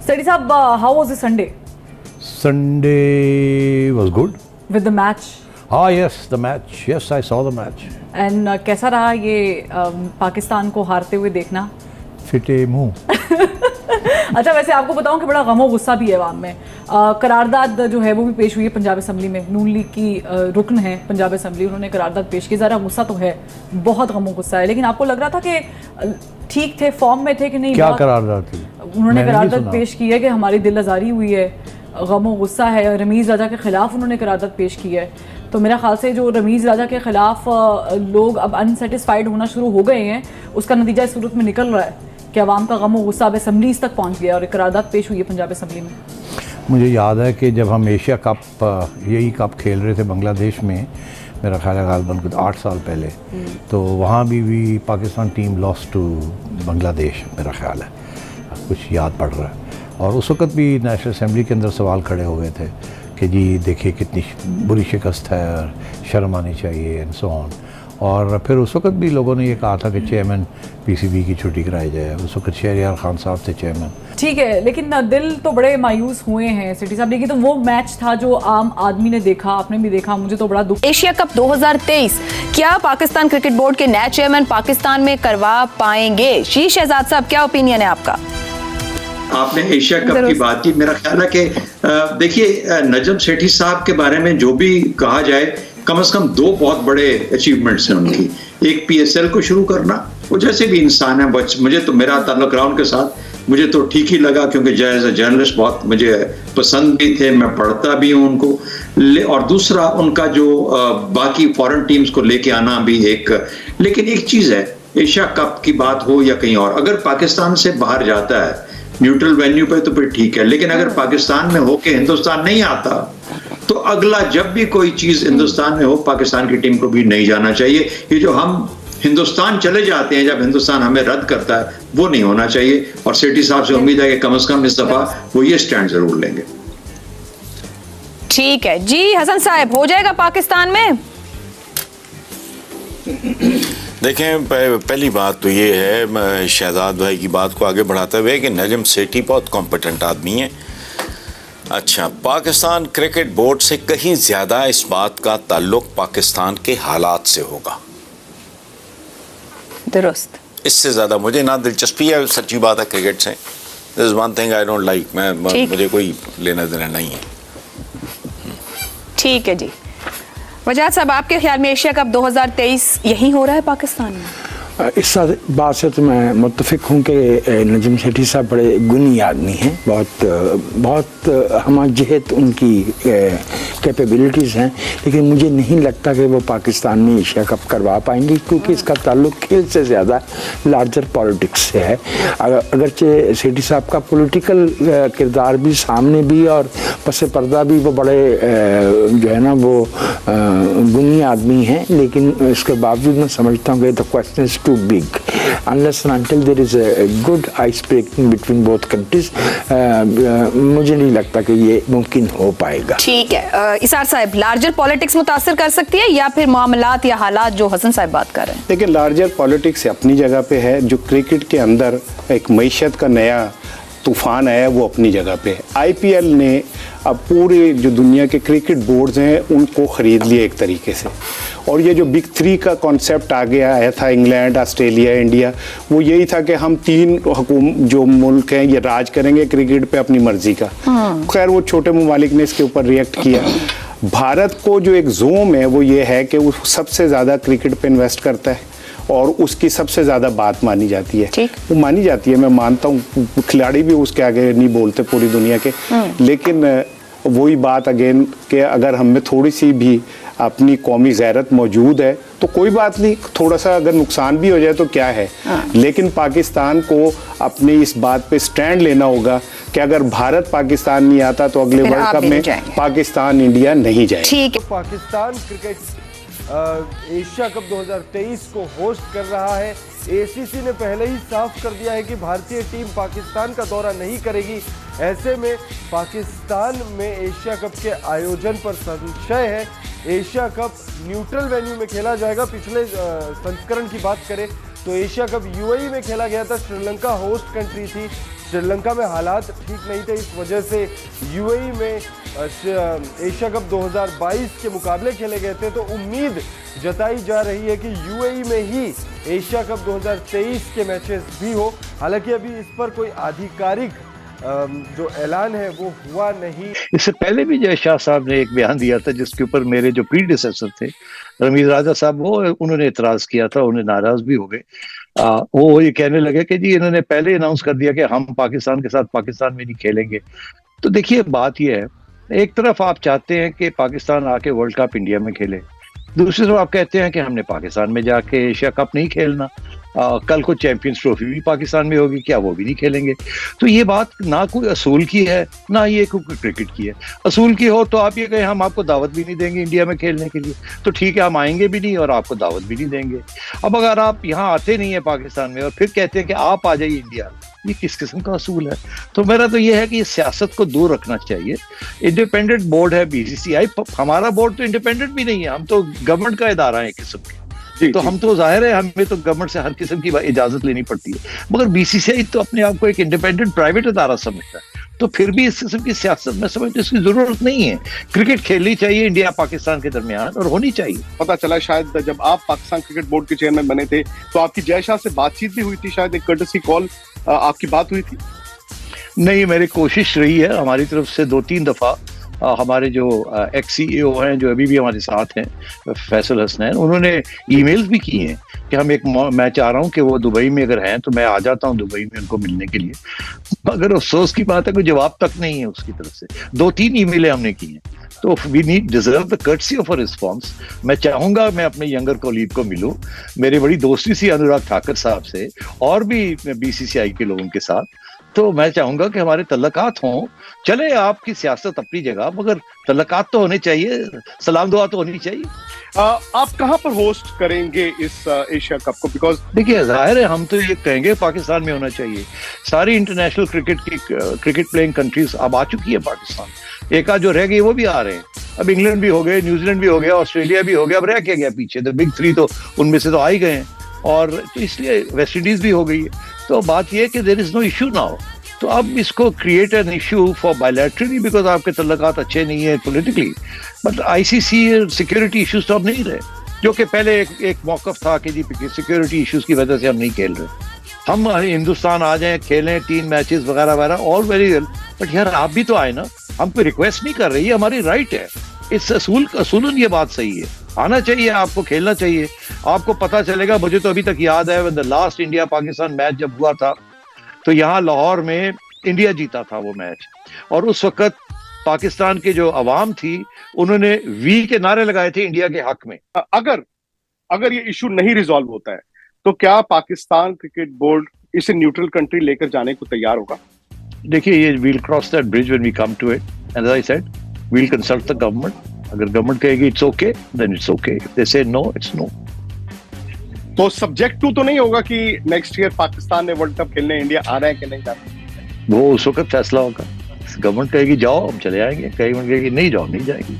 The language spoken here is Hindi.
Seti साहब, how was the Sunday? Sunday was good. With the match? Ah, yes, the match. Yes, I saw the match. And कैसा रहा ये पाकिस्तान को हारते हुए देखना? फिटे मुंह। अच्छा, वैसे आपको बताऊं कि बड़ा गमो गुस्सा भी है अवाम में। करारदाद जो है वो भी पेश हुई है पंजाब असम्बली में। नून लीग की रुकन है पंजाब असम्बली, उन्होंने करारदाद पेश की। ज़रा गुस्सा तो है, बहुत गमो गुस्सा है, लेकिन आपको लग रहा था कि ठीक थे, फॉर्म में थे कि नहीं? क्या करारदाद थी? उन्होंने करारदाद पेश की है कि हमारी दिल आज़ारी हुई है, गमो गुस्सा है। रमीज़ राजा के ख़िलाफ़ उन्होंने करारदाद पेश की है। तो मेरा ख्याल से जो रमीज़ राजा के ख़िलाफ़ लोग अब अनसेटिस्फाइड होना शुरू हो गए हैं, उसका नतीजा इस सूरत में निकल रहा है कि अवाम का गम गुस्सा अब असम्बलीज़ तक पहुँच गया और एक करारदाद पेश हुई है पंजाब असम्बली में। मुझे याद है कि जब हम एशिया कप, यही कप खेल रहे थे बांग्लादेश में, मेरा ख्याल है गालिबन कुछ 8 साल पहले, तो वहाँ भी Pakistan team loss to Bangladesh, मेरा ख्याल है, कुछ याद पड़ रहा है। और उस वक़्त भी नेशनल असम्बली के अंदर सवाल खड़े हो गए थे कि जी देखिए कितनी बुरी शिकस्त है और शर्म आनी चाहिए एंड सो ऑन। और फिर उस वक़्त भी लोगों ने ये कहा था कि चेयरमैन पीसीबी की छुट्टी कराई जाए। उस वक़्त शहरयार खान साहब थे चेयरमैन। ठीक है, लेकिन दिल तो बड़े मायूस हुए हैं सिटी साहब, लेकिन तो वो मैच था जो आम आदमी ने देखा, आपने भी देखा, मुझे तो बड़ा दुख। एशिया कप 2023 क्या पाकिस्तान क्रिकेट बोर्ड के नए चेयरमैन पाकिस्तान में करवा पाएंगे? शीश शहजाद साहब, क्या ओपिनियन है आपका? आपने एशिया कप की बात की, मेरा ख्याल है कि देखिए नजम सेठी साहब के बारे में जो भी कहा जाए, कम से कम 2 बहुत बड़े अचीवमेंट्स हैं उनकी। एक पीएसएल को शुरू करना, वो जैसे भी इंसान है, मुझे तो मेरा ताल्लुक रहा उनके साथ, मुझे तो ठीक ही लगा, क्योंकि एज अ जर्नलिस्ट बहुत मुझे पसंद भी थे, मैं पढ़ता भी हूँ उनको। और दूसरा उनका जो बाकी फॉरेन टीम्स को लेके आना भी एक। लेकिन एक चीज़ है, एशिया कप की बात हो या कहीं और, अगर पाकिस्तान से बाहर जाता है न्यूट्रल वेन्यू पे तो फिर ठीक है, लेकिन अगर पाकिस्तान में होके हिंदुस्तान नहीं आता तो अगला जब भी कोई चीज हिंदुस्तान में हो, पाकिस्तान की टीम को भी नहीं जाना चाहिए। ये जो हम हिंदुस्तान चले जाते हैं जब हिंदुस्तान हमें रद्द करता है, वो नहीं होना चाहिए। और सेठी साहब से उम्मीद है कि कम से कम इस दफा वो ये स्टैंड जरूर लेंगे। ठीक है जी, हसन साहब, हो जाएगा पाकिस्तान में? देखें, पहली बात तो ये है शहजाद भाई की बात को आगे बढ़ाते हुए कि नजम सेठी बहुत कॉम्पिटेंट आदमी है। अच्छा, पाकिस्तान क्रिकेट बोर्ड से कहीं ज़्यादा इस बात का ताल्लुक पाकिस्तान के हालात से होगा। दुरुस्त। इससे ज़्यादा मुझे ना दिलचस्पी है, सच्ची बात है, क्रिकेट से। This is one thing I don't like. मुझे कोई लेना देना नहीं है। ठीक है जी। वजाहत साहब, आपके ख्याल में एशिया कप 2023 यही हो रहा है पाकिस्तान में? इस बात से तो मैं मुत्तफिक हूँ कि नजम सेठी साहब बड़े गुनी आदमी हैं, बहुत हमजहत उनकी कैपेबिलिटीज़ हैं, लेकिन मुझे नहीं लगता कि वो पाकिस्तान में एशिया कप करवा पाएंगे, क्योंकि इसका ताल्लुक खेल से ज़्यादा लार्जर पॉलिटिक्स से है। अगरचे सेठी साहब का पॉलिटिकल किरदार भी सामने भी और पस पर्दा भी वो बड़े जो है ना वो गुनी आदमी हैं, लेकिन इसके बावजूद मैं समझता हूँ कि the question is too big unless and until there is a good ice breaking between both countries। मुझे नहीं लगता कि ये मुमकिन हो पाएगा। ठीक है, इसार साहब, लार्जर पॉलिटिक्स मुतासर कर सकती है या फिर मामलात या हालात जो हसन साहब बात कर रहे हैं? देखिए, लार्जर पॉलिटिक्स अपनी जगह पे है। जो क्रिकेट के अंदर एक मईशत का नया तूफान आया वो अपनी जगह पे है। आईपीएल ने अब पूरे जो दुनिया के क्रिकेट बोर्ड्स हैं उनको ख़रीद लिया एक तरीके से, और ये जो बिग 3 का कॉन्सेप्ट आया था, इंग्लैंड, ऑस्ट्रेलिया, इंडिया, वो यही था कि हम 3 जो मुल्क हैं ये राज करेंगे क्रिकेट पे अपनी मर्जी का। खैर वो छोटे ममालिक ने इसके ऊपर रिएक्ट किया। भारत को जो एक जोम है वो ये है कि वो सबसे ज़्यादा क्रिकेट पे इन्वेस्ट करता है और उसकी सबसे ज़्यादा बात मानी जाती है। वो मानी जाती है, मैं मानता हूँ, खिलाड़ी भी उसके आगे नहीं बोलते पूरी दुनिया के। लेकिन वही बात अगेन कि अगर हम में थोड़ी सी भी अपनी कौमी गैरत मौजूद है तो कोई बात नहीं, थोड़ा सा अगर नुकसान भी हो जाए तो क्या है। लेकिन पाकिस्तान को अपनी इस बात पे स्टैंड लेना होगा कि अगर भारत पाकिस्तान नहीं आता तो अगले वर्ल्ड कप में पाकिस्तान इंडिया नहीं जाए। ठीक है। तो पाकिस्तान क्रिकेट एशिया कप 2023 को होस्ट कर रहा है। एसीसी ने पहले ही साफ कर दिया है कि भारतीय टीम पाकिस्तान का दौरा नहीं करेगी। ऐसे में पाकिस्तान में एशिया कप के आयोजन पर संशय है। एशिया कप न्यूट्रल वेन्यू में खेला जाएगा। पिछले संस्करण की बात करें तो एशिया कप यूएई में खेला गया था, श्रीलंका होस्ट कंट्री थी। श्रीलंका में हालात ठीक नहीं थे, इस वजह से यूएई में एशिया कप 2022 के मुकाबले खेले गए थे। तो उम्मीद जताई जा रही है कि यूएई में ही एशिया कप 2023 के मैचेस भी हो। हालांकि अभी इस पर कोई आधिकारिक जो ऐलान है वो हुआ नहीं। इससे पहले भी जय शाह साहब ने एक बयान दिया था जिसके ऊपर मेरे जो प्रीडिसेसर थे रमीज राजा साहब, वो उन्होंने इतराज किया था, उन्हें नाराज भी हो गए। वो ये कहने लगे कि जी इन्होंने पहले अनाउंस कर दिया कि हम पाकिस्तान के साथ पाकिस्तान में नहीं खेलेंगे। तो देखिए बात यह है, एक तरफ आप चाहते हैं कि पाकिस्तान आके वर्ल्ड कप इंडिया में खेले, दूसरी तरफ आप कहते हैं कि हमने पाकिस्तान में जाके एशिया कप नहीं खेलना, कल को चैंपियंस ट्रॉफी भी पाकिस्तान में होगी, क्या वो भी नहीं खेलेंगे? तो ये बात ना कोई असूल की है ना ये कोई क्रिकेट की है। असूल की हो तो आप ये कहें हम आपको दावत भी नहीं देंगे इंडिया में खेलने के लिए, तो ठीक है हम आएंगे भी नहीं और आपको दावत भी नहीं देंगे। अब अगर आप यहाँ आते नहीं है पाकिस्तान में और फिर कहते हैं कि आप आ जाइए इंडिया, ये किस किस्म का असूल है? तो मेरा तो ये है कि सियासत को दूर रखना चाहिए। इंडिपेंडेंट बोर्ड है बीसीसीआई, हमारा बोर्ड तो इंडिपेंडेंट भी नहीं है, हम तो गवर्नमेंट का इदारा है एक किस्म के। तो हम तो जाहिर है हमें तो गवर्नमेंट से हर किस्म की इजाजत लेनी पड़ती है, मगर बीसीसीआई तो अपने आप को एक इंडिपेंडेंट प्राइवेट इदारा समझता है। तो फिर भी इस किस्म की सियासत में समझते इसकी जरूरत नहीं है। क्रिकेट खेलनी चाहिए इंडिया पाकिस्तान के दरमियान और होनी चाहिए। पता चला शायद जब आप पाकिस्तान क्रिकेट बोर्ड के चेयरमैन बने थे तो आपकी जय शाह से बातचीत भी हुई थी, शायद एक कर्टसी कॉल आपकी बात हुई थी? नहीं, मेरी कोशिश रही है हमारी तरफ से 2-3 दफा। हमारे जो एक्स सीईओ हैं जो अभी भी हमारे साथ हैं, फैसल हसनैन, उन्होंने ईमेल्स भी किए हैं कि हम मैं चाह रहा हूं कि वो दुबई में अगर हैं तो मैं आ जाता हूं दुबई में उनको मिलने के लिए, मगर अफसोस की बात है कोई जवाब तक नहीं है उसकी तरफ से। 2-3 ईमेलें हमने की हैं, तो we need deserve the courtesy of a response. मैं चाहूंगा मैं अपने यंगर कोलीग को मिलूं, मेरी बड़ी दोस्ती सी अनुराग ठाकर साहब से और भी बीसीसीआई के लोगों के साथ, तो मैं चाहूंगा कि हमारे तल्लकात हों। चले आपकी सियासत अपनी जगह, मगर तल्लकात तो होने चाहिए, सलाम दुआ तो होनी चाहिए। आप कहां पर होस्ट करेंगे इस एशिया कप को? बिकॉज देखिए जाहिर है हम तो ये कहेंगे पाकिस्तान में होना चाहिए। सारी इंटरनेशनल क्रिकेट प्लेइंग कंट्रीज अब आ चुकी है पाकिस्तान, एक आध जो रह गई वो भी आ रहे हैं। अब इंग्लैंड भी हो गए, न्यूजीलैंड भी हो गया, ऑस्ट्रेलिया भी हो गया, अब रह क्या गया पीछे? द बिग 3 तो उनमें से तो आ ही गए हैं, और तो इसलिए वेस्ट इंडीज भी हो गई है। तो बात यह है कि there is no issue now. तो अब इसको create an issue for bilaterally because आपके तल्लकात अच्छे नहीं है politically, but ICC security issues तो अब नहीं रहे, जो कि पहले एक मौकफ था कि जी सिक्योरिटी इश्यूज की वजह से हम नहीं खेल रहे। हम हिंदुस्तान आ जाएं, खेलें 3 मैचेस वगैरह वगैरह, ऑल वेरी वेल, बट यार आप भी तो आए ना, हम कोई रिक्वेस्ट नहीं कर रहे, ये हमारी राइट है। इस असूलन ये बात सही है, आना चाहिए आपको, खेलना चाहिए। आपको पता चलेगा, मुझे तो अभी तक याद है the last India Pakistan match जब हुआ था तो यहाँ लाहौर में इंडिया जीता था वो मैच, और उस वक्त पाकिस्तान के जो अवाम थी उन्होंने वी के नारे लगाए थे इंडिया के हक में। अगर ये इशू नहीं रिजॉल्व होता है तो क्या पाकिस्तान क्रिकेट बोर्ड इसे न्यूट्रल कंट्री लेकर जाने को तैयार होगा? देखिए ये we'll cross that bridge when we come to it, and as I said we'll consult the government. अगर गवर्नमेंट कहेगी it's okay then it's okay, if they say no it's no. तो सब्जेक्ट टू तो नहीं होगा कि नेक्स्ट ईयर पाकिस्तान ने वर्ल्ड कप खेलने इंडिया आ रहा है कि नहीं जा रहा? वो उस वक्त फैसला होगा। गवर्नमेंट कहेगी जाओ हम चले आएंगे, गवर्नमेंट कहेगी नहीं जाओ नहीं जाएगी।